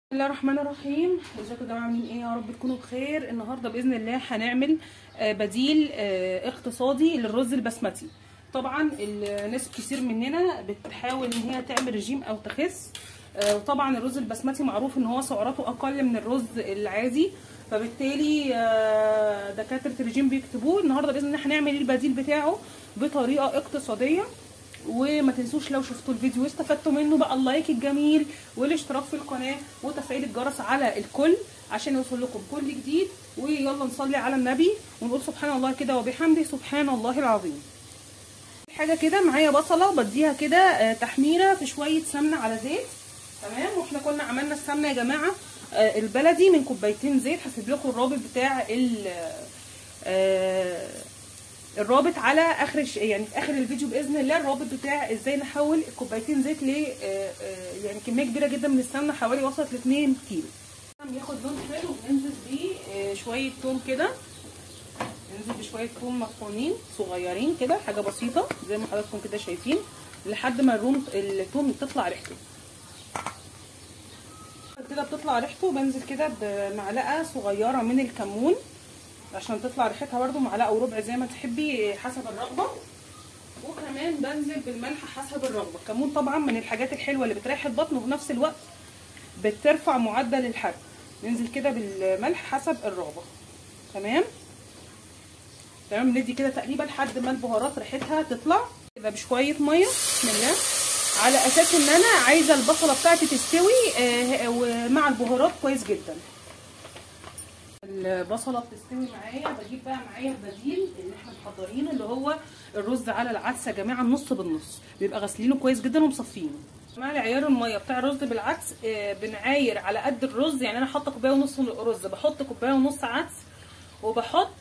بسم الله الرحمن الرحيم. ازيكم يا جماعه، عاملين ايه؟ يا رب تكونوا بخير. النهارده باذن الله هنعمل بديل اقتصادي للرز البسمتي. طبعا الناس كتير مننا بتحاول ان هي تعمل رجيم او تخس، وطبعا الرز البسمتي معروف ان هو سعراته اقل من الرز العادي، فبالتالي دكاتره الرجيم بيكتبوه. النهارده باذن الله هنعمل البديل بتاعه بطريقه اقتصاديه. وما تنسوش لو شفتوا الفيديو واستفدتوا منه بقى اللايك الجميل والاشتراك في القناه وتفعيل الجرس على الكل عشان يوصل لكم كل جديد. ويلا نصلي على النبي ونقول سبحان الله كده وبحمده سبحان الله العظيم. حاجه كده معايا بصله بديها كده تحميره في شويه سمنه على زيت، تمام. واحنا كنا عملنا السمنه يا جماعه البلدي من كوبايتين زيت. هسيب لكم الرابط بتاع الرابط على اخر يعني في اخر الفيديو باذن الله، الرابط بتاع ازاي نحول كوبايتين زيت ل يعني كميه كبيره جدا من السمنه، حوالي وصلت ل 2 كيلو. ياخد لون حلو وننزل بيه شويه توم كده، ننزل بشويه توم مطحونين صغيرين كده، حاجه بسيطه زي ما حضراتكم كده شايفين، لحد ما التوم تطلع ريحته كده. بتطلع ريحته بنزل كده بمعلقه صغيره من الكمون عشان تطلع ريحتها برده، معلقه وربع زي ما تحبي حسب الرغبه. وكمان بنزل بالملح حسب الرغبه. الكمون طبعا من الحاجات الحلوه اللي بتريح البطن وفي نفس الوقت بترفع معدل الحرق. ننزل كده بالملح حسب الرغبه، تمام. ندي كده تقريبا لحد ما البهارات ريحتها تطلع كده بشويه ميه، بسم الله، على اساس ان انا عايزه البصله بتاعتي تستوي ومع البهارات كويس جدا. البصله بتستوي معايا، بجيب بقى معايا البديل اللي احنا محضرينه اللي هو الرز على العدس يا جماعه، النص بالنص، بيبقى غاسلينه كويس جدا ومصفينه. مع عيار الميه بتاع الرز بالعدس بنعاير على قد الرز. يعني انا حاطه كوبايه ونص رز، بحط كوبايه ونص عدس، وبحط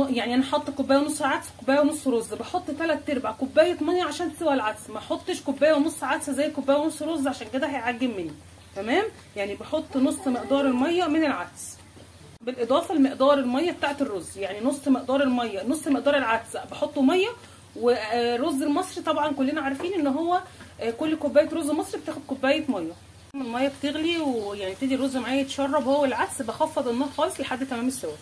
يعني انا حاطه كوبايه ونص عدس كوبايه ونص رز، بحط 3/4 كوبايه ميه عشان تسوى العدس، ما احطش كوبايه ونص عدس زي كوبايه ونص رز عشان كده هيعجن مني، تمام. يعني بحط نص مقدار الميه من العدس بالاضافه لمقدار الميه بتاعه الرز، يعني نص مقدار الميه نص مقدار العدس بحطه ميه. ورز المصري طبعا كلنا عارفين ان هو كل كوبايه رز مصري بتاخد كوبايه ميه. الميه بتغلي ويعني يبتدي الرز معايا يتشرب هو العدس، بخفض النار خالص لحد تمام السوا.